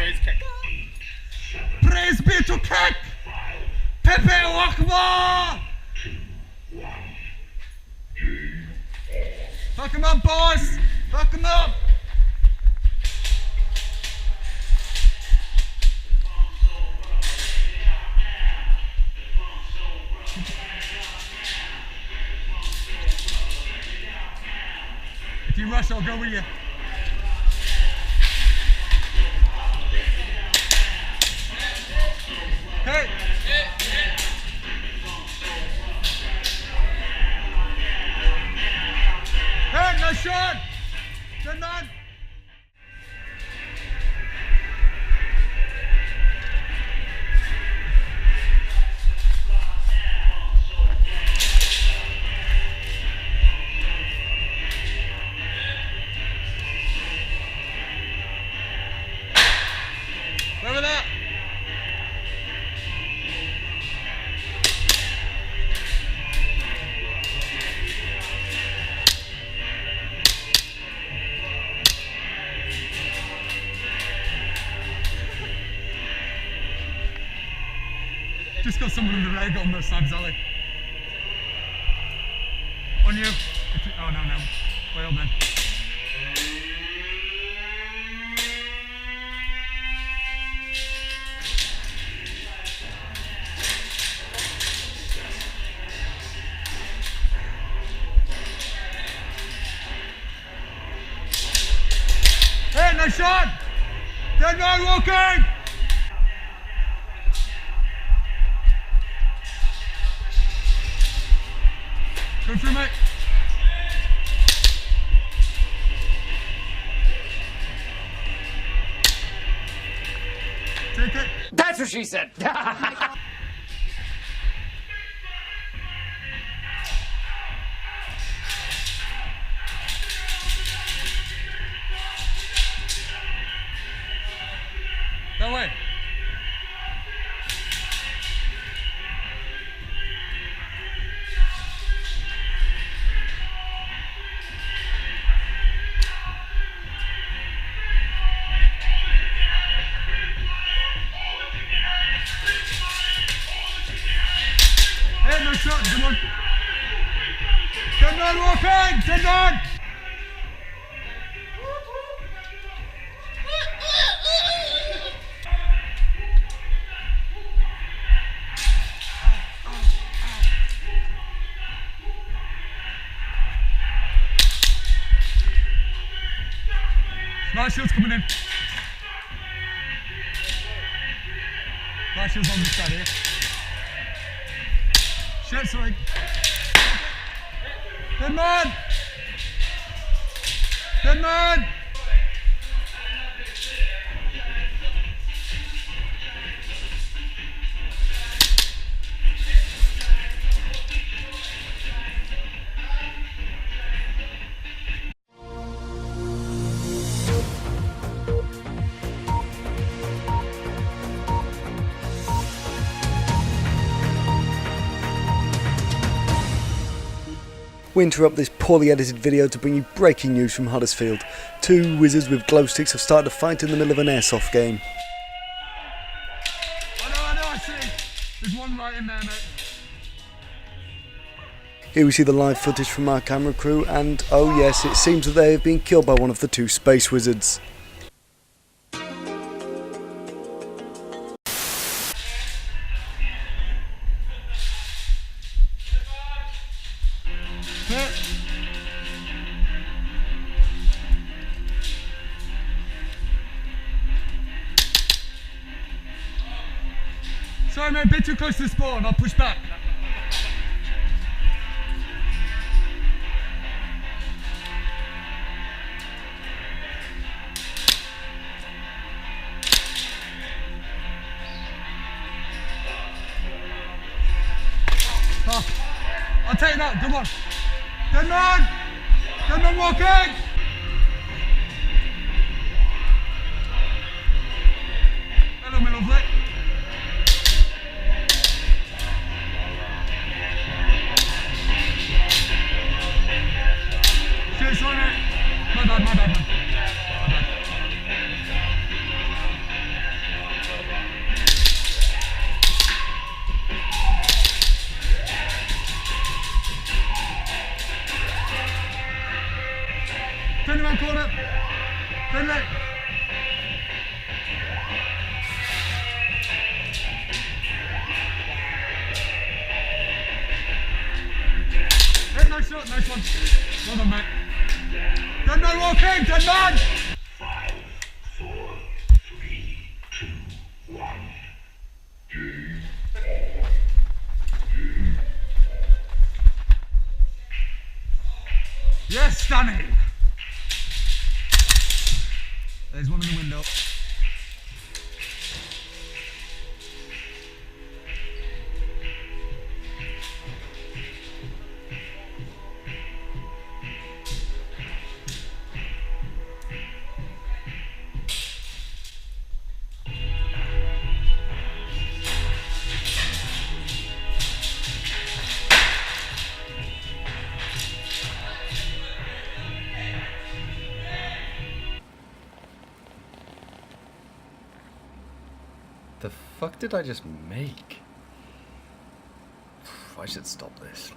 Praise kick. Praise be to kick! Pepe Akbar! Fuck him up, boys! Fuck him up! If you rush, I'll go with you. Hey! Hey, nice shot! Good man! Remember that? Just got someone in the leg on the Sam's alley. On you. Oh no, no. Well then. Hey, nice shot! Dead man walking! Go through, mate. Take it. That's what she said. That way. Hey, no shot, come on. Good man, walking, good man. Smart shield's coming in. Smart shield's on this side here. Shit, sorry. Good man! Good man! We interrupt this poorly edited video to bring you breaking news from Huddersfield. Two wizards with glow sticks have started a fight in the middle of an airsoft game. I know, I see. There's one right in there, mate. Here we see the live footage from our camera crew, and oh yes, it seems that they have been killed by one of the two space wizards. Sorry mate, a bit too close to the spawn, I'll push back. I'll take that, come on. Good man! Good man walking! Hello, my lovely. Cheers on it. My bad, my bad, man. My bad. Finley. Hey, nice shot, nice one. Well done, mate. Dead man walking, dead man! 5, 4, 3, 2, 1. Game on. Yes, Danny! There's one in the window. The fuck did I just make? I should stop this.